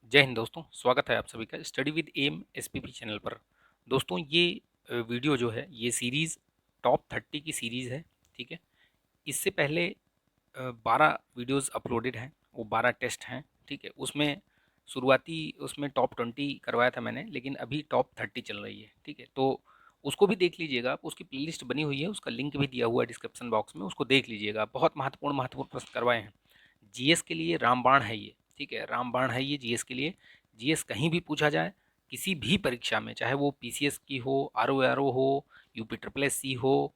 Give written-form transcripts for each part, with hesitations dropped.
जय हिंद दोस्तों, स्वागत है आप सभी का study with M SPP channel पर। दोस्तों ये वीडियो जो है ये सीरीज़ टॉप 30 की सीरीज़ है। ठीक है। इससे पहले 12 वीडियोस अपलोडेड हैं, वो 12 टेस्ट हैं। ठीक है। उसमें शुरुआती उसमें टॉप 20 करवाया था मैंने, लेकिन अभी टॉप 30 चल रही है। ठीक है। तो उसको भी देख लीजिएगा आप, उसकी प्लेलिस्ट बनी हुई है, उसका लिंक भी दिया हुआ है डिस्क्रिप्शन बॉक्स में, उसको देख लीजिएगा। बहुत महत्वपूर्ण महत्वपूर्ण प्रश्न करवाए हैं। जीएस के लिए रामबाण है ये। ठीक है, रामबाण है ये जीएस के लिए। जीएस कहीं भी पूछा जाए, किसी भी परीक्षा में, चाहे वो पीसीएस की हो, आरओ हो, यूपी ट्रिपल एस सी हो,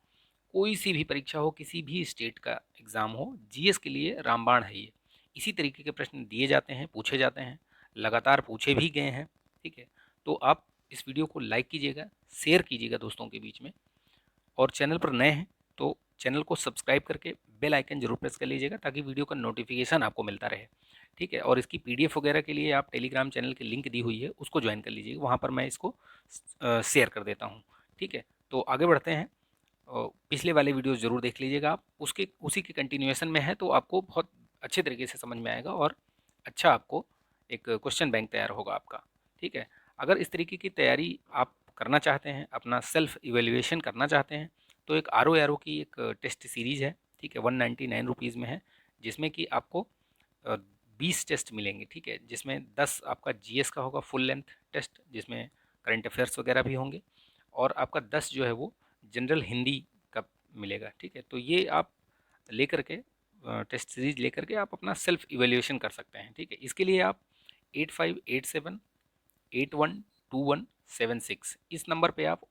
कोई सी भी परीक्षा हो, किसी भी स्टेट का एग्ज़ाम हो, जीएस के लिए रामबाण है ये। इसी तरीके के प्रश्न दिए जाते हैं, पूछे जाते हैं, लगातार पूछे भी गए हैं। ठीक है। तो आप इस वीडियो को लाइक कीजिएगा, शेयर कीजिएगा दोस्तों के बीच में, और चैनल पर नए हैं तो चैनल को सब्सक्राइब करके बेल आइकन जरूर प्रेस कर लीजिएगा, ताकि वीडियो का नोटिफिकेशन आपको मिलता रहे। ठीक है। और इसकी पीडीएफ वगैरह के लिए आप टेलीग्राम चैनल की लिंक दी हुई है, उसको ज्वाइन कर लीजिएगा, वहाँ पर मैं इसको शेयर कर देता हूँ। ठीक है। तो आगे बढ़ते हैं। पिछले वाले वीडियोस ज़रूर देख लीजिएगा आप, उसके उसी के कंटिन्यूएशन में है, तो आपको बहुत अच्छे तरीके से समझ में आएगा, और अच्छा आपको एक क्वेश्चन बैंक तैयार होगा आपका। ठीक है। अगर इस तरीके की तैयारी आप करना चाहते हैं, अपना सेल्फ इवेल्युएशन करना चाहते हैं, तो एक आर ओ की एक टेस्ट सीरीज़ है। ठीक है, 199 रुपीज़ में है, जिसमें कि आपको 20 टेस्ट मिलेंगे। ठीक है, जिसमें 10 आपका जीएस का होगा, फुल लेंथ टेस्ट, जिसमें करंट अफेयर्स वगैरह भी होंगे, और आपका 10 जो है वो जनरल हिंदी का मिलेगा। ठीक है। तो ये आप लेकर के टेस्ट सीरीज लेकर के आप अपना सेल्फ इवेल्युएशन कर सकते हैं। ठीक है। इसके लिए आप 8587 812176 इस नंबर पे आप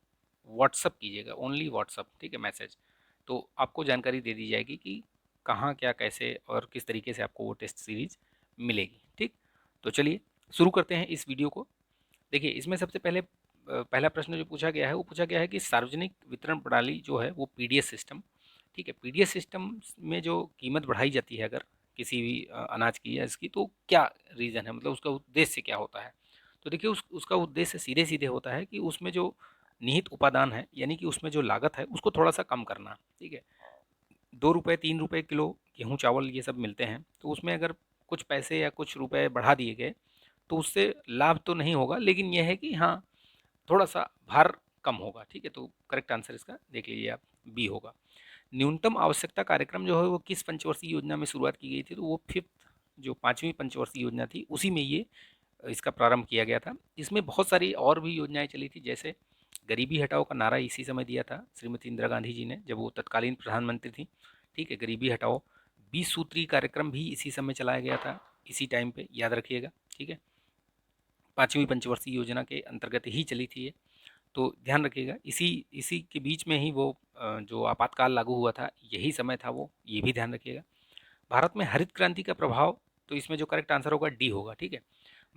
व्हाट्सअप कीजिएगा, ओनली व्हाट्सअप। ठीक है, मैसेज। तो आपको जानकारी दे दी जाएगी कि कहाँ क्या कैसे और किस तरीके से आपको वो टेस्ट सीरीज मिलेगी। ठीक। तो चलिए शुरू करते हैं इस वीडियो को। देखिए, इसमें सबसे पहले पहला प्रश्न जो पूछा गया है, वो पूछा गया है कि सार्वजनिक वितरण प्रणाली जो है वो पीडीएस सिस्टम। ठीक है, पीडीएस सिस्टम में जो कीमत बढ़ाई जाती है अगर किसी भी अनाज की या इसकी, तो क्या रीज़न है, मतलब उसका उद्देश्य क्या होता है। तो देखिए, उसका उद्देश्य सीधे सीधे होता है कि उसमें जो निहित उपादान है, यानी कि उसमें जो लागत है, उसको थोड़ा सा कम करना। ठीक है। 2 रुपये 3 रुपये किलो गेहूँ चावल ये सब मिलते हैं, तो उसमें अगर कुछ पैसे या कुछ रुपए बढ़ा दिए गए, तो उससे लाभ तो नहीं होगा, लेकिन यह है कि हाँ, थोड़ा सा भार कम होगा। ठीक है। तो करेक्ट आंसर इसका देख लीजिए आप, बी होगा। न्यूनतम आवश्यकता कार्यक्रम जो है वो किस पंचवर्षीय योजना में शुरुआत की गई थी, तो वो फिफ्थ, जो 5वीं पंचवर्षीय योजना थी, उसी में ये इसका प्रारंभ किया गया था। इसमें बहुत सारी और भी योजनाएं चली थी, जैसे गरीबी हटाओ का नारा इसी समय दिया था श्रीमती इंदिरा गांधी जी ने, जब वो तत्कालीन प्रधानमंत्री थी। ठीक है, गरीबी हटाओ। 20 सूत्री कार्यक्रम भी इसी समय चलाया गया था, इसी टाइम पे, याद रखिएगा। ठीक है, 5वीं पंचवर्षीय योजना के अंतर्गत ही चली थी ये, तो ध्यान रखिएगा। इसी इसी के बीच में ही वो जो आपातकाल लागू हुआ था, यही समय था वो, ये भी ध्यान रखिएगा। भारत में हरित क्रांति का प्रभाव, तो इसमें जो करेक्ट आंसर होगा डी होगा। ठीक है।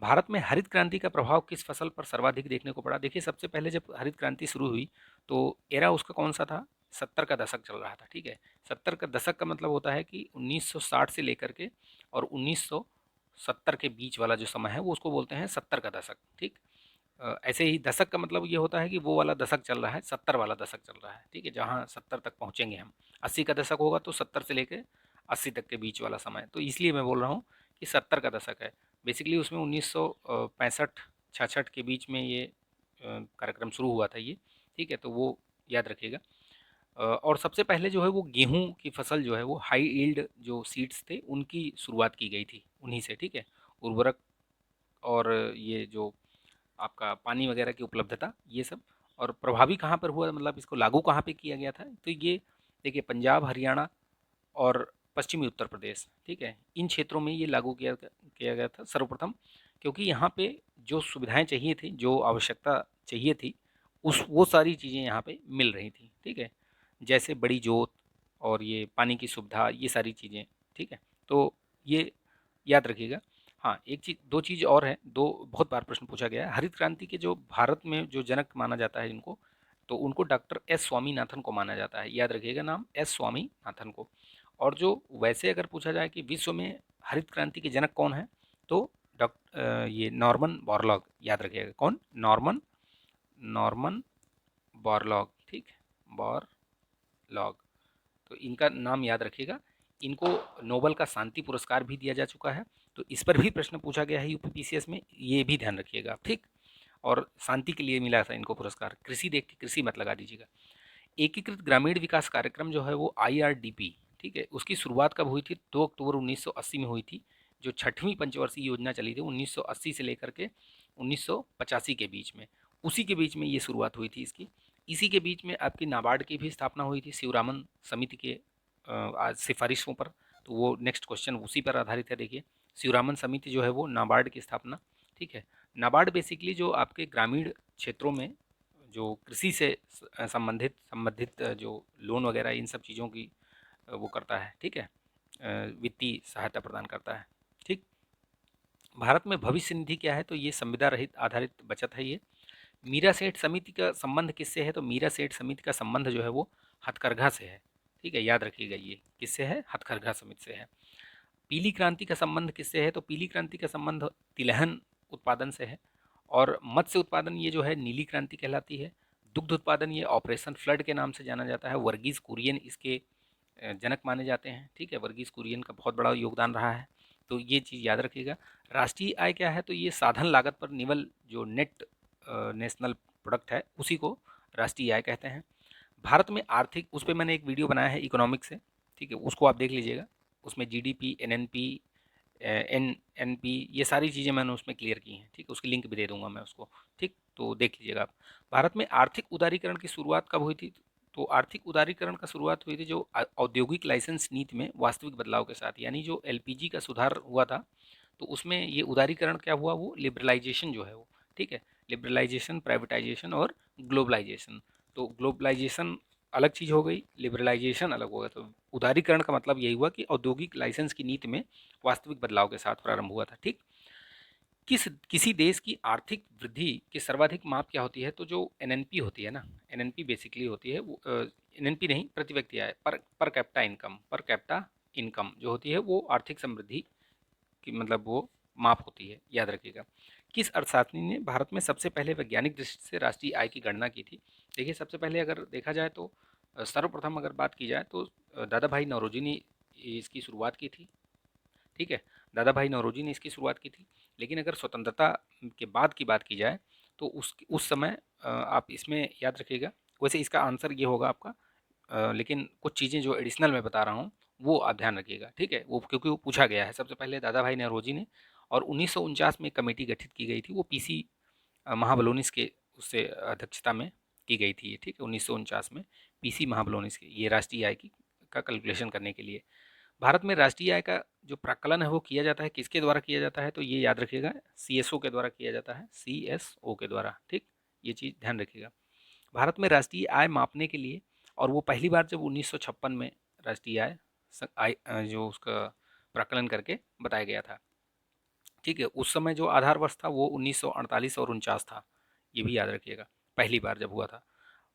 भारत में हरित क्रांति का प्रभाव किस फसल पर सर्वाधिक देखने को पड़ा। देखिए, सबसे पहले जब हरित क्रांति शुरू हुई, तो एरा उसका कौन सा था, 70 का दशक चल रहा था। ठीक है, 70 का दशक का मतलब होता है कि 1960 से लेकर के और 1970 के बीच वाला जो समय है, वो उसको बोलते हैं 70 का दशक। ठीक। ऐसे ही दशक का मतलब ये होता है कि वो वाला दशक चल रहा है, 70 वाला दशक चल रहा है। ठीक है, जहाँ 70 तक पहुँचेंगे हम। 80 का दशक होगा तो 70 से लेकर 80 तक के बीच वाला समय, तो इसलिए मैं बोल रहा हूँ कि 70 का दशक है। बेसिकली उसमें 1965 66 के बीच में ये कार्यक्रम शुरू हुआ था ये। ठीक है, तो वो याद रखिएगा। और सबसे पहले जो है वो गेहूं की फसल जो है वो हाई ईल्ड जो सीड्स थे, उनकी शुरुआत की गई थी उन्हीं से। ठीक है, उर्वरक और ये जो आपका पानी वगैरह की उपलब्धता, ये सब। और प्रभावी कहाँ पर हुआ, मतलब इसको लागू कहाँ पे किया गया था, तो ये देखिए, पंजाब, हरियाणा और पश्चिमी उत्तर प्रदेश। ठीक है, इन क्षेत्रों में ये लागू किया गया था सर्वप्रथम, क्योंकि यहाँ पे जो सुविधाएं चाहिए थी, जो आवश्यकता चाहिए थी, उस वो सारी चीज़ें यहाँ पे मिल रही थी। ठीक है, जैसे बड़ी जोत और ये पानी की सुविधा, ये सारी चीज़ें। ठीक है, तो ये याद रखिएगा। हाँ, एक चीज़, दो चीज़ और है, दो बहुत बार प्रश्न पूछा गया है। हरित क्रांति के जो भारत में जो जनक माना जाता है इनको, तो उनको डॉक्टर एस स्वामीनाथन को माना जाता है। याद रखिएगा नाम, एस स्वामीनाथन को। और जो वैसे अगर पूछा जाए कि विश्व में हरित क्रांति के जनक कौन है, तो ये नॉर्मन बोरलॉग, याद रखिएगा। कौन? Norman, Norman Borlaug. ठीक, बोरलॉग। तो इनका नाम याद रखिएगा। इनको नोबल का शांति पुरस्कार भी दिया जा चुका है, तो इस पर भी प्रश्न पूछा गया है यूपीपीसीएस में, ये भी ध्यान रखिएगा, ठीक। और शांति के लिए मिला था इनको पुरस्कार, कृषि देख के कृषि मत लगा दीजिएगा। एकीकृत ग्रामीण विकास कार्यक्रम जो है वो आईआरडीपी, ठीक है, उसकी शुरुआत कब हुई थी? 2 अक्टूबर 1980 में हुई थी। जो छठवीं पंचवर्षीय योजना चली थी 1980 से लेकर के 1985 के बीच में, उसी के बीच में ये शुरुआत हुई थी इसकी। इसी के बीच में आपकी नाबार्ड की भी स्थापना हुई थी शिवरामन समिति के आज सिफारिशों पर। तो वो नेक्स्ट क्वेश्चन उसी पर आधारित है, देखिए शिवरामन समिति जो है वो नाबार्ड की स्थापना, ठीक है। नाबार्ड बेसिकली जो आपके ग्रामीण क्षेत्रों में जो कृषि से संबंधित संबंधित जो लोन वगैरह इन सब चीज़ों की वो करता है, ठीक है, वित्तीय सहायता प्रदान करता है, ठीक। भारत में भविष्य निधि क्या है? तो ये संविदा रहित आधारित बचत है ये। मीरा सेठ समिति का संबंध किससे है? तो मीरा सेठ समिति का संबंध जो है वो हथकरघा से है, ठीक है, याद रखिएगा ये किससे है? हथकरघा समिति से है। पीली क्रांति का संबंध किससे है? तो पीली क्रांति का संबंध तिलहन उत्पादन से है। और मत्स्य उत्पादन ये जो है नीली क्रांति कहलाती है। दुग्ध उत्पादन ये ऑपरेशन फ्लड के नाम से जाना जाता है। वर्गीज कुरियन इसके जनक माने जाते हैं, ठीक है, वर्गीज कुरियन का बहुत बड़ा योगदान रहा है, तो ये चीज़ याद रखिएगा। राष्ट्रीय आय क्या है? तो ये साधन लागत पर निवल जो नेट नेशनल प्रोडक्ट है उसी को राष्ट्रीय आय कहते हैं। भारत में आर्थिक, उस पर मैंने एक वीडियो बनाया है इकोनॉमिक्स से, ठीक है, उसको आप देख लीजिएगा। उसमें जीडीपी, एनएनपी, एनएनपी ये सारी चीज़ें मैंने उसमें क्लियर की हैं, ठीक है, उसकी लिंक भी दे दूंगा मैं उसको, ठीक, तो देख लीजिएगा आप। भारत में आर्थिक उदारीकरण की शुरुआत कब हुई थी? तो आर्थिक उदारीकरण का शुरुआत हुई थी जो औद्योगिक लाइसेंस नीति में वास्तविक बदलाव के साथ, यानी जो एलपीजी का सुधार हुआ था, तो उसमें ये उदारीकरण क्या हुआ? वो लिबरलाइजेशन जो है वो, ठीक है, लिबरलाइजेशन, प्राइवेटाइजेशन और ग्लोबलाइजेशन। तो ग्लोबलाइजेशन अलग चीज़ हो गई, लिबरलाइजेशन अलग हो गया। तो उदारीकरण का मतलब यही हुआ कि औद्योगिक लाइसेंस की नीति में वास्तविक बदलाव के साथ प्रारंभ हुआ था, ठीक। किसी देश की आर्थिक वृद्धि की सर्वाधिक माप क्या होती है? तो जो एनएनपी होती है ना, एनएनपी बेसिकली होती है वो, एनएनपी नहीं, प्रति व्यक्ति आय, per capita income, per capita income जो होती है वो आर्थिक समृद्धि की मतलब वो माप होती है, याद रखिएगा। किस अर्थशास्त्री ने भारत में सबसे पहले वैज्ञानिक दृष्टि से राष्ट्रीय आय की गणना की थी? देखिए सबसे पहले अगर देखा जाए तो सर्वप्रथम अगर बात की जाए तो दादा भाई नौरोजी ने इसकी शुरुआत की थी, ठीक है, दादा भाई नौरोजी ने इसकी शुरुआत की थी। लेकिन अगर स्वतंत्रता के बाद की बात की जाए तो उस समय आप इसमें याद रखिएगा, वैसे इसका आंसर ये होगा आपका, लेकिन कुछ चीज़ें जो एडिशनल मैं बता रहा हूँ वो आप ध्यान रखिएगा, ठीक है, वो क्योंकि वो पूछा गया है। सबसे पहले दादा भाई नौरोजी ने, और 1949 में कमेटी गठित की गई थी, वो पीसी महाबलोनिस के उससे अध्यक्षता में की गई थी, ठीक है, 1949 में पीसी महाबलोनिस के, ये राष्ट्रीय आय की का कैलकुलेशन करने के लिए। भारत में राष्ट्रीय आय का जो प्राकलन है वो किया जाता है किसके द्वारा किया जाता है? तो ये याद रखिएगा, सीएसओ के द्वारा किया जाता है, सीएसओ के द्वारा, ठीक, ये चीज़ ध्यान रखिएगा। भारत में राष्ट्रीय आय मापने के लिए, और वो पहली बार जब 1956 में राष्ट्रीय आय जो उसका प्राकलन करके बताया गया था, ठीक है, उस समय जो आधार वर्ष था वो 1948 और 49 था, ये भी याद रखिएगा, पहली बार जब हुआ था।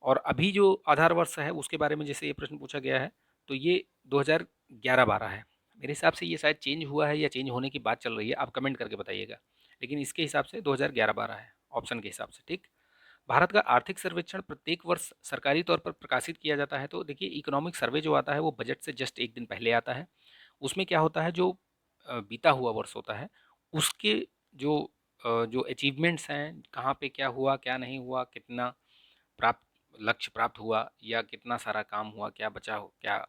और अभी जो आधार वर्ष है उसके बारे में जैसे ये प्रश्न पूछा गया है, तो ये 2011-12 है। मेरे हिसाब से ये शायद चेंज हुआ है या चेंज होने की बात चल रही है, आप कमेंट करके बताइएगा, लेकिन इसके हिसाब से 2011-12 है ऑप्शन के हिसाब से, ठीक। भारत का आर्थिक सर्वेक्षण प्रत्येक वर्ष सरकारी तौर पर प्रकाशित किया जाता है। तो देखिए इकोनॉमिक सर्वे जो आता है वो बजट से जस्ट एक दिन पहले आता है। उसमें क्या होता है, जो बीता हुआ वर्ष होता है उसके जो जो अचीवमेंट्स हैं, कहाँ पे क्या हुआ क्या नहीं हुआ, कितना प्राप्त लक्ष्य प्राप्त हुआ या कितना सारा काम हुआ, क्या बचा हो, क्या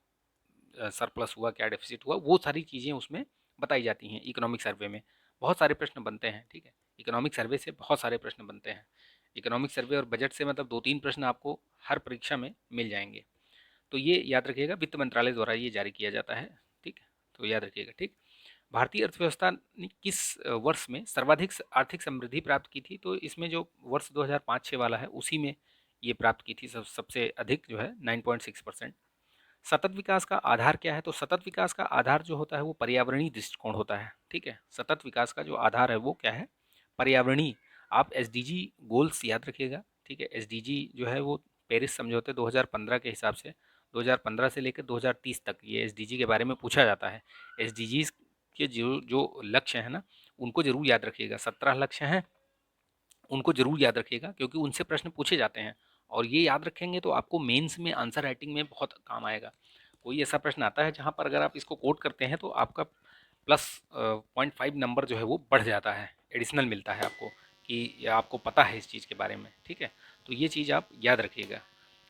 सरप्लस हुआ, क्या डेफिसिट हुआ, वो सारी चीज़ें उसमें बताई जाती हैं इकोनॉमिक सर्वे में। बहुत सारे प्रश्न बनते हैं, ठीक है, इकोनॉमिक सर्वे से बहुत सारे प्रश्न बनते हैं। इकोनॉमिक सर्वे और बजट से मतलब 2-3 प्रश्न आपको हर परीक्षा में मिल जाएंगे। तो ये याद रखिएगा, वित्त मंत्रालय द्वारा ये जारी किया जाता है, ठीक, तो याद रखिएगा, ठीक। भारतीय अर्थव्यवस्था ने किस वर्ष में सर्वाधिक आर्थिक समृद्धि प्राप्त की थी? तो इसमें जो वर्ष 2005-6 वाला है उसी में ये प्राप्त की थी सबसे अधिक जो है 9.6%। सतत विकास का आधार क्या है? तो सतत विकास का आधार जो होता है वो पर्यावरणीय दृष्टिकोण होता है, ठीक है, सतत विकास का जो आधार है वो क्या है? पर्यावरणीय। आप एसडीजी गोल्स याद रखिएगा, ठीक है, एसडीजी जो है वो पेरिस समझौते 2015 के हिसाब से 2015 से लेकर 2030 तक ये एसडीजी के बारे में पूछा जाता है। एसडीजीज के जो जो लक्ष्य है ना उनको जरूर याद रखिएगा, 17 लक्ष्य हैं, उनको जरूर याद रखिएगा क्योंकि उनसे प्रश्न पूछे जाते हैं। और ये याद रखेंगे तो आपको मेंस में आंसर राइटिंग में बहुत काम आएगा। कोई ऐसा प्रश्न आता है जहाँ पर अगर आप इसको कोट करते हैं तो आपका प्लस 0.5 नंबर जो है वो बढ़ जाता है, एडिशनल मिलता है आपको, कि या आपको पता है इस चीज़ के बारे में, ठीक है। तो ये चीज़ आप याद रखिएगा।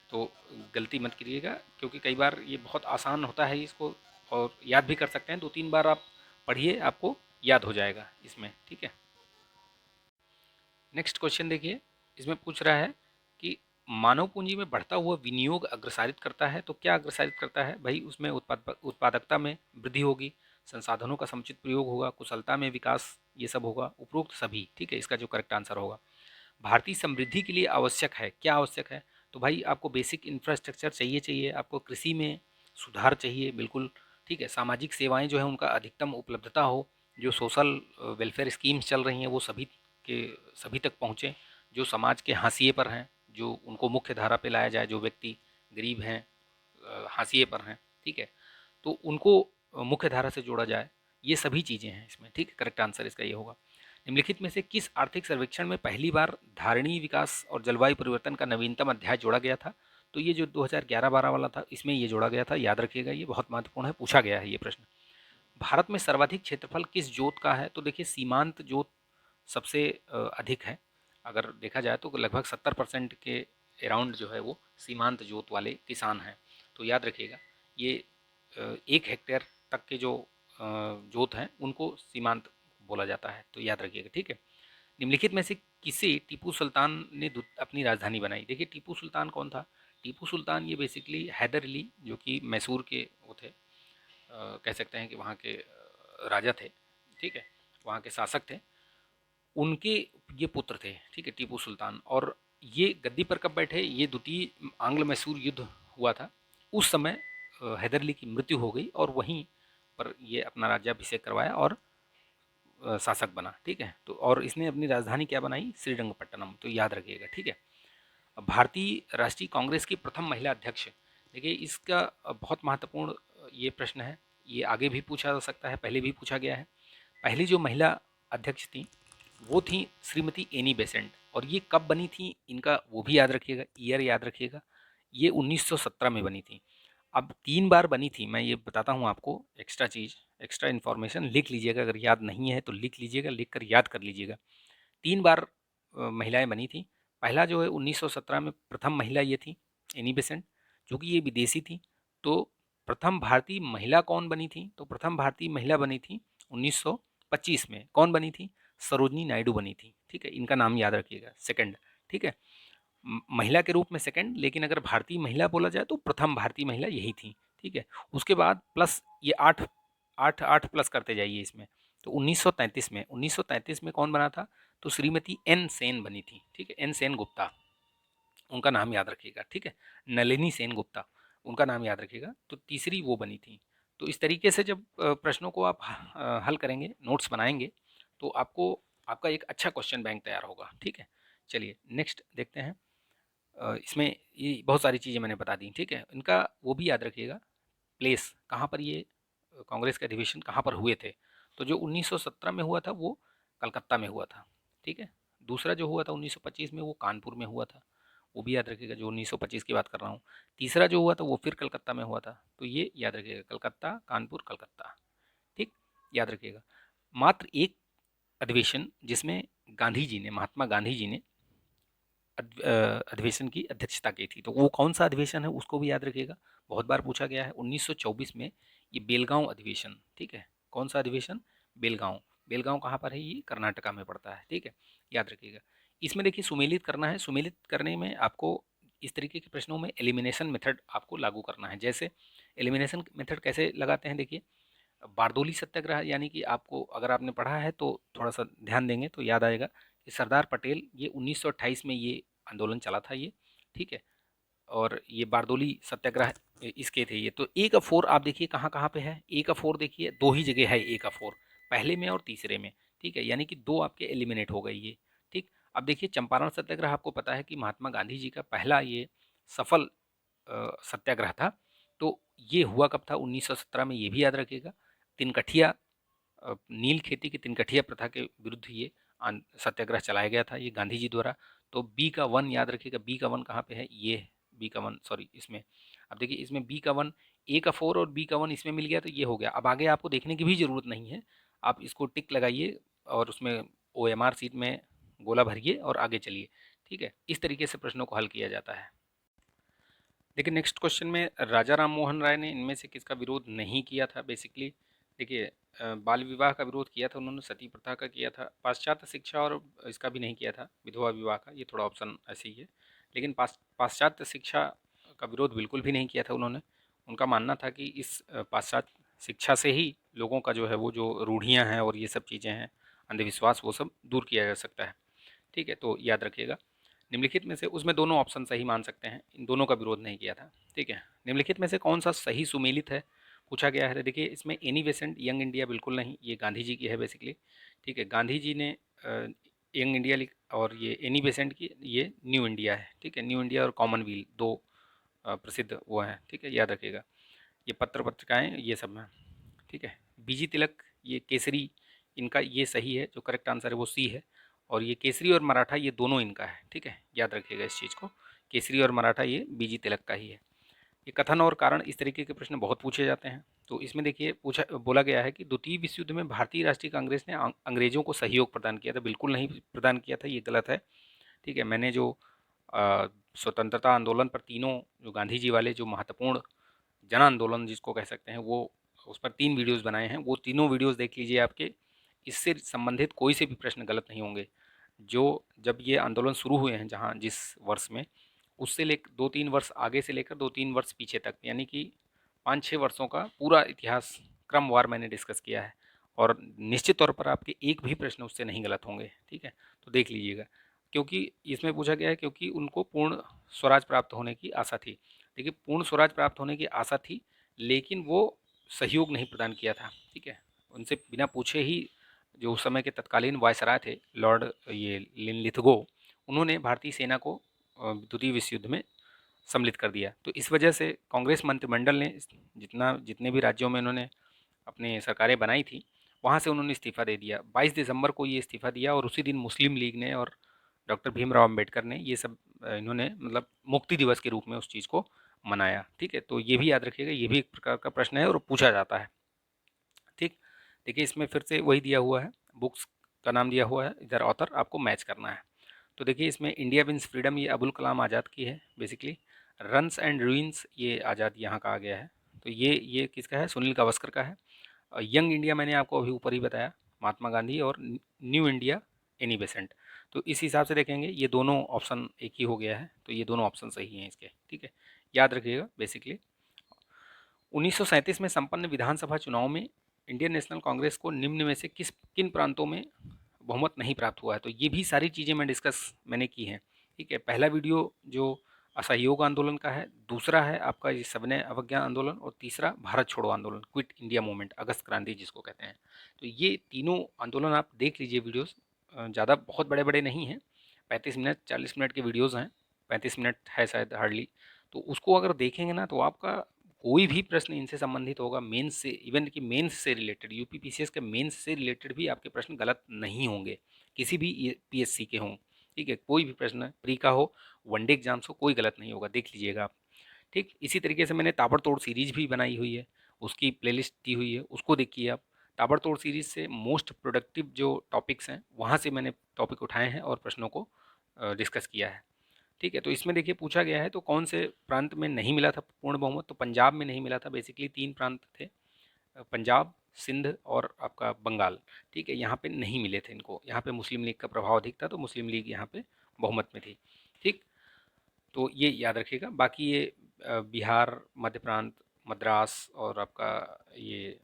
तो गलती मत करिएगा, क्योंकि कई बार ये बहुत आसान होता है इसको, और याद भी कर सकते हैं, 2-3 बार आप पढ़िए, आपको याद हो जाएगा इसमें, ठीक है। नेक्स्ट क्वेश्चन देखिए, इसमें पूछ रहा है कि मानव पूंजी में बढ़ता हुआ विनियोग अग्रसारित करता है, तो क्या अग्रसारित करता है भाई? उसमें उत्पादकता में वृद्धि होगी, संसाधनों का समुचित प्रयोग होगा, कुशलता में विकास, ये सब होगा, उपरोक्त सभी, ठीक है। इसका जो करेक्ट आंसर होगा, भारतीय समृद्धि के लिए आवश्यक है, क्या आवश्यक है? तो भाई आपको बेसिक इंफ्रास्ट्रक्चर चाहिए, आपको कृषि में सुधार चाहिए, बिल्कुल, ठीक है। सामाजिक सेवाएं जो है उनका अधिकतम उपलब्धता हो, जो सोशल वेलफेयर स्कीम्स चल रही हैं वो के सभी तक पहुँचें, जो समाज के हाशिए पर हैं, जो उनको मुख्य धारा पे लाया जाए, जो व्यक्ति गरीब हैं, हाशिए पर हैं, ठीक है, तो उनको मुख्य धारा से जोड़ा जाए, ये सभी चीज़ें हैं इसमें, ठीक है। करेक्ट आंसर इसका ये होगा। निम्नलिखित में से किस आर्थिक सर्वेक्षण में पहली बार धारणीय विकास और जलवायु परिवर्तन का नवीनतम अध्याय जोड़ा गया था? तो ये जो 2011-12 वाला था, इसमें ये जोड़ा गया था, याद रखिएगा, ये बहुत महत्वपूर्ण है, पूछा गया है ये प्रश्न। भारत में सर्वाधिक क्षेत्रफल किस जोत का है? तो देखिए सीमांत जोत सबसे अधिक है, अगर देखा जाए तो लगभग 70% के अराउंड जो है वो सीमांत जोत वाले किसान हैं। तो याद रखिएगा, ये 1 हेक्टेयर तक के जो जोत हैं उनको सीमांत बोला जाता है, तो याद रखिएगा, ठीक है। निम्नलिखित में से किसे टीपू सुल्तान ने अपनी राजधानी बनाई? देखिए टीपू सुल्तान कौन था? टीपू सुल्तान ये बेसिकली हैदर अली, जो कि मैसूर के वो थे, कह सकते हैं कि वहाँ के राजा थे, ठीक है, वहाँ के शासक थे, उनके ये पुत्र थे, ठीक है, टीपू सुल्तान। और ये गद्दी पर कब बैठे? ये द्वितीय आंग्ल मैसूर युद्ध हुआ था, उस समय हैदर अली की मृत्यु हो गई, और वहीं पर ये अपना राज्याभिषेक करवाया और शासक बना, ठीक है। तो और इसने अपनी राजधानी क्या बनाई? श्रीरंगपट्टनम, तो याद रखिएगा, ठीक है। भारतीय राष्ट्रीय कांग्रेस की प्रथम महिला अध्यक्ष, देखिए इसका बहुत महत्वपूर्ण ये प्रश्न है, ये आगे भी पूछा जा सकता है, पहले भी पूछा गया है। पहली जो महिला अध्यक्ष थी वो थी श्रीमती एनी बेसेंट, और ये कब बनी थी इनका वो भी याद रखिएगा, ईयर याद रखिएगा, ये 1917 में बनी थी। अब 3 बार बनी थी, मैं ये बताता हूँ आपको, एक्स्ट्रा चीज़, एक्स्ट्रा इन्फॉर्मेशन लिख लीजिएगा, अगर याद नहीं है तो लिख लीजिएगा, लिख कर याद कर लीजिएगा। 3 बार महिलाएं बनी थी। पहला जो है 1917 में प्रथम महिला ये थी, एनी बेसेंट, जो कि ये विदेशी थी। तो प्रथम भारतीय महिला कौन बनी थी? तो प्रथम भारतीय महिला बनी थी 1925 में, कौन बनी थी? सरोजनी नायडू बनी थी, ठीक है। इनका नाम याद रखिएगा, सेकंड, ठीक है, महिला के रूप में सेकंड, लेकिन अगर भारतीय महिला बोला जाए तो प्रथम भारतीय महिला यही थी, ठीक है। उसके बाद प्लस ये 8 प्लस करते जाइए इसमें, तो 1933 में कौन बना था? तो श्रीमती एन सेन बनी थी, ठीक है, एन सेन गुप्ता, उनका नाम याद रखिएगा, ठीक है। नलिनी सेन गुप्ता, उनका नाम याद रखिएगा, तो तीसरी वो बनी थी। तो इस तरीके से जब प्रश्नों को आप हल करेंगे, नोट्स बनाएंगे, तो आपको आपका एक अच्छा क्वेश्चन बैंक तैयार होगा, ठीक है। चलिए नेक्स्ट देखते हैं। इसमें ये बहुत सारी चीज़ें मैंने बता दी, ठीक है, इनका वो भी याद रखिएगा, प्लेस कहाँ पर ये कांग्रेस के अधिवेशन कहाँ पर हुए थे? तो जो 1917 में हुआ था वो कलकत्ता में हुआ था, ठीक है। दूसरा जो हुआ था 1925 में वो कानपुर में हुआ था, वो भी याद रखिएगा, जो 1925 की बात कर रहा हूँ। तीसरा जो हुआ था वो फिर कलकत्ता में हुआ था, तो ये याद रखिएगा, कलकत्ता, कानपुर, कलकत्ता, ठीक, याद रखिएगा। मात्र एक अधिवेशन जिसमें गांधी जी ने, महात्मा गांधी जी ने अधिवेशन की अध्यक्षता की थी, तो वो कौन सा अधिवेशन है उसको भी याद रखिएगा, बहुत बार पूछा गया है। 1924 में ये बेलगांव अधिवेशन, ठीक है, कौन सा अधिवेशन? बेलगांव। बेलगांव कहाँ पर है? ये कर्नाटका में पड़ता है, ठीक है, याद रखिएगा। इसमें देखिए सुमेलित करना है, सुमेलित करने में आपको इस तरीके के प्रश्नों में एलिमिनेशन मेथड आपको लागू करना है। जैसे एलिमिनेशन मेथड कैसे लगाते हैं, देखिए बारदोली सत्याग्रह, यानी कि आपको अगर आपने पढ़ा है तो थोड़ा सा ध्यान देंगे तो याद आएगा कि सरदार पटेल, ये 1928 में ये आंदोलन चला था ये, ठीक है। और ये बारदोली सत्याग्रह इसके थे ये। तो ए का 4 आप देखिए कहाँ कहाँ पे है, ए का 4 देखिए 2 ही जगह है ए का 4, पहले में और तीसरे में, ठीक है, यानी कि 2 आपके एलिमिनेट हो गई ये, ठीक। अब देखिए चंपारण सत्याग्रह, आपको पता है कि महात्मा गांधी जी का पहला ये सफल सत्याग्रह था। तो ये हुआ कब था? 1917 में, ये भी याद रखिएगा। तिनकठिया नील खेती की तिनकठिया प्रथा के विरुद्ध ये सत्याग्रह चलाया गया था, ये गांधी जी द्वारा। तो बी का 1 याद रखिएगा, बी का 1 कहाँ पे है? ये बी का 1, सॉरी, इसमें अब देखिए इसमें बी का 1, ए का 4 और बी का 1 इसमें मिल गया तो ये हो गया। अब आगे आपको देखने की भी ज़रूरत नहीं है, आप इसको टिक लगाइए और उसमें OMR शीट में गोला भरिए और आगे चलिए। ठीक है, इस तरीके से प्रश्नों को हल किया जाता है। देखिए नेक्स्ट क्वेश्चन में राजा राम मोहन राय ने इनमें से किसका विरोध नहीं किया था। बेसिकली देखिए बाल विवाह का विरोध किया था उन्होंने, सती प्रथा का किया था, पाश्चात्य शिक्षा और इसका भी नहीं किया था, विधवा विवाह का, ये थोड़ा ऑप्शन ऐसे ही है। लेकिन पाश्चात्य शिक्षा का विरोध बिल्कुल भी नहीं किया था उन्होंने। उनका मानना था कि इस पाश्चात्य शिक्षा से ही लोगों का जो है वो जो रूढ़ियाँ हैं और ये सब चीज़ें हैं, अंधविश्वास, वो सब दूर किया जा सकता है। ठीक है, तो याद रखिएगा निम्नलिखित में से, उसमें दोनों ऑप्शन सही मान सकते हैं, इन दोनों का विरोध नहीं किया था। ठीक है, निम्नलिखित में से कौन सा सही सुमेलित है पूछा गया है। तो देखिए इसमें एनी बेसेंट यंग इंडिया बिल्कुल नहीं, ये गांधी जी की है बेसिकली। ठीक है, गांधी जी ने यंग इंडिया लिख, और ये एनी बेसेंट की ये न्यू इंडिया है। ठीक है, न्यू इंडिया और कॉमनवेल्थ दो प्रसिद्ध वो हैं। ठीक है, याद रखिएगा, ये पत्र पत्रिकाएँ ये सब हैं। ठीक है, बीजी तिलक, ये केसरी, इनका ये सही है, जो करेक्ट आंसर है वो सी है। और ये केसरी और मराठा ये दोनों इनका है। ठीक है, याद रखिएगा इस चीज़ को, केसरी और मराठा ये बीजी तिलक का ही है। ये कथन और कारण, इस तरीके के प्रश्न बहुत पूछे जाते हैं। तो इसमें देखिए पूछा बोला गया है कि द्वितीय विश्व युद्ध में भारतीय राष्ट्रीय कांग्रेस ने अंग्रेजों को सहयोग प्रदान किया था। बिल्कुल नहीं प्रदान किया था, ये गलत है। ठीक है, मैंने जो स्वतंत्रता आंदोलन पर तीनों जो गांधी जी वाले जो महत्वपूर्ण जन आंदोलन जिसको कह सकते हैं, वो उस पर 3 वीडियोज़ बनाए हैं, वो तीनों वीडियोज़ देख लीजिए। आपके इससे संबंधित कोई से भी प्रश्न गलत नहीं होंगे। जो जब ये आंदोलन शुरू हुए हैं जहाँ जिस वर्ष में, उससे ले 2-3 वर्ष आगे से लेकर 2-3 वर्ष पीछे तक, यानी कि 5-6 वर्षों का पूरा इतिहास क्रमवार मैंने डिस्कस किया है। और निश्चित तौर पर आपके एक भी प्रश्न उससे नहीं गलत होंगे। ठीक है, तो देख लीजिएगा। क्योंकि इसमें पूछा गया है क्योंकि उनको पूर्ण स्वराज प्राप्त होने की आशा थी। देखिए पूर्ण स्वराज प्राप्त होने की आशा थी, लेकिन वो सहयोग नहीं प्रदान किया था। ठीक है, उनसे बिना पूछे ही जो उस समय के तत्कालीन वायसराय थे लॉर्ड ये लिनलिथगो, उन्होंने भारतीय सेना को द्वितीय विश्व युद्ध में सम्मिलित कर दिया। तो इस वजह से कांग्रेस मंत्रिमंडल ने जितने भी राज्यों में उन्होंने अपनी सरकारें बनाई थी, वहाँ से उन्होंने इस्तीफा दे दिया। 22 दिसंबर को ये इस्तीफा दिया और उसी दिन मुस्लिम लीग ने और डॉक्टर भीमराव अंबेडकर ने ये सब इन्होंने मतलब मुक्ति दिवस के रूप में उस चीज़ को मनाया। ठीक है, तो ये भी याद रखिएगा, ये भी एक प्रकार का प्रश्न है और पूछा जाता है। ठीक, देखिए इसमें फिर से वही दिया हुआ है, बुक्स का नाम दिया हुआ है, इधर ऑथर आपको मैच करना है। तो देखिए इसमें इंडिया विंस फ्रीडम ये अबुल कलाम आज़ाद की है बेसिकली। रन्स एंड रूइंस ये आज़ाद यहाँ का आ गया है। तो ये किसका है, सुनील गावस्कर का है। यंग इंडिया मैंने आपको अभी ऊपर ही बताया, महात्मा गांधी। और न्यू इंडिया एनी बेसेंट। तो इस हिसाब से देखेंगे ये दोनों ऑप्शन एक ही हो गया है, तो ये दोनों ऑप्शन सही हैं इसके। ठीक है, याद रखिएगा बेसिकली 1937 में संपन्न विधानसभा चुनाव में इंडियन नेशनल कांग्रेस को निम्न में से किन प्रांतों में बहुमत नहीं प्राप्त हुआ है। तो ये भी सारी चीज़ें मैंने की हैं। ठीक है, पहला वीडियो जो असहयोग आंदोलन का है, दूसरा है आपका ये सविनय अवज्ञा आंदोलन, और तीसरा भारत छोड़ो आंदोलन, क्विट इंडिया मूवमेंट, अगस्त क्रांति जिसको कहते हैं। तो ये तीनों आंदोलन आप देख लीजिए वीडियोस, ज़्यादा बहुत बड़े बड़े नहीं हैं, 35 मिनट 40 मिनट के वीडियोस हैं, 35 मिनट है शायद हार्डली। तो उसको अगर देखेंगे ना तो आपका कोई भी प्रश्न इनसे संबंधित होगा, मेंस से, इवन कि मेंस से रिलेटेड, यूपीपीसीएस के मेंस से रिलेटेड भी आपके प्रश्न गलत नहीं होंगे, किसी भी पीएससी के हों। ठीक है, कोई भी प्रश्न प्री का हो, वनडे एग्जाम्स हो, कोई गलत नहीं होगा, देख लीजिएगा आप। ठीक, इसी तरीके से मैंने ताबड़तोड़ सीरीज भी बनाई हुई है, उसकी प्लेलिस्ट दी हुई है, उसको देखिए आप। ताबड़तोड़ सीरीज से मोस्ट प्रोडक्टिव जो टॉपिक्स हैं वहाँ से मैंने टॉपिक उठाए हैं और प्रश्नों को डिस्कस किया है। ठीक है, तो इसमें देखिए पूछा गया है तो कौन से प्रांत में नहीं मिला था पूर्ण बहुमत। तो पंजाब में नहीं मिला था, बेसिकली 3 प्रांत थे, पंजाब, सिंध और आपका बंगाल। ठीक है, यहाँ पे नहीं मिले थे इनको, यहाँ पे मुस्लिम लीग का प्रभाव अधिक था, तो मुस्लिम लीग यहाँ पे बहुमत में थी। ठीक, तो ये याद रखिएगा। बाकी ये बिहार, मध्य प्रांत, मद्रास और आपका ये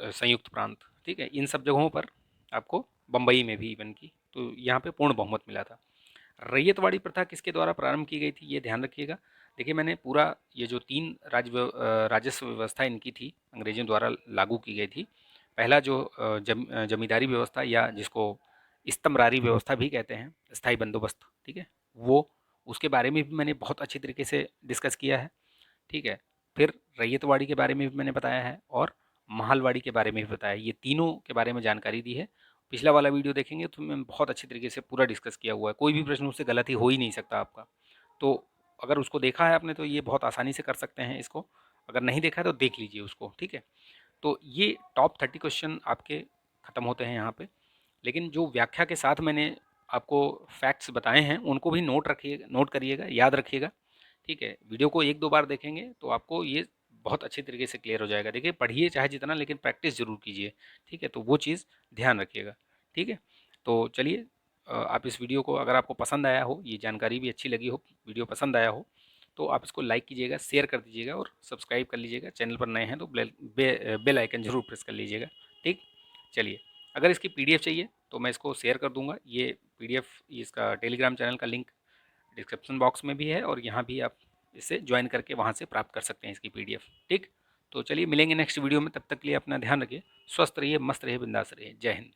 संयुक्त प्रांत, ठीक है, इन सब जगहों पर आपको, बम्बई में भी इवन की, तो यहाँ पे पूर्ण बहुमत मिला था। रैयतवाड़ी प्रथा किसके द्वारा प्रारंभ की गई थी, ये ध्यान रखिएगा। देखिए मैंने पूरा ये जो 3 राजस्व व्यवस्था इनकी थी, अंग्रेजों द्वारा लागू की गई थी। पहला जो जमींदारी व्यवस्था, या जिसको इस्तमरारी व्यवस्था भी कहते हैं, स्थायी बंदोबस्त, ठीक है, वो, उसके बारे में भी मैंने बहुत अच्छी तरीके से डिस्कस किया है। ठीक है, फिर रैयतवाड़ी के बारे में भी मैंने बताया है और महलवाड़ी के बारे में भी बताया है, ये तीनों के बारे में जानकारी दी है। पिछला वाला वीडियो देखेंगे तो मैं बहुत अच्छी तरीके से पूरा डिस्कस किया हुआ है, कोई भी प्रश्न उससे गलत ही हो ही नहीं सकता आपका। तो अगर उसको देखा है आपने तो ये बहुत आसानी से कर सकते हैं इसको, अगर नहीं देखा है तो देख लीजिए उसको, ठीक है। तो ये टॉप 30 क्वेश्चन आपके ख़त्म होते हैं यहाँ पे। लेकिन जो व्याख्या के साथ मैंने आपको फैक्ट्स बताए हैं उनको भी नोट करिएगा, याद रखिएगा, ठीक है। वीडियो को एक दो बार देखेंगे तो आपको ये बहुत अच्छी तरीके से क्लियर हो जाएगा। देखिए पढ़िए चाहे जितना, लेकिन प्रैक्टिस ज़रूर कीजिए, ठीक है। तो वो चीज़ ध्यान रखिएगा, ठीक है। तो चलिए, आप इस वीडियो को, अगर आपको पसंद आया हो, ये जानकारी भी अच्छी लगी हो, वीडियो पसंद आया हो, तो आप इसको लाइक कीजिएगा, शेयर कर दीजिएगा और सब्सक्राइब कर लीजिएगा। चैनल पर नए हैं तो बेल आइकन ज़रूर प्रेस कर लीजिएगा, ठीक। चलिए, अगर इसकी पीडीएफ चाहिए तो मैं इसको शेयर कर दूंगा। ये पीडीएफ, इसका टेलीग्राम चैनल का लिंक डिस्क्रिप्शन बॉक्स में भी है, और यहाँ भी आप इसे ज्वाइन करके वहाँ से प्राप्त कर सकते हैं इसकी पीडीएफ, ठीक। तो चलिए मिलेंगे नेक्स्ट वीडियो में, तब तक के लिए अपना ध्यान रखिए, स्वस्थ रहिए, मस्त रहिए, बिंदास रहिए। जय हिंद।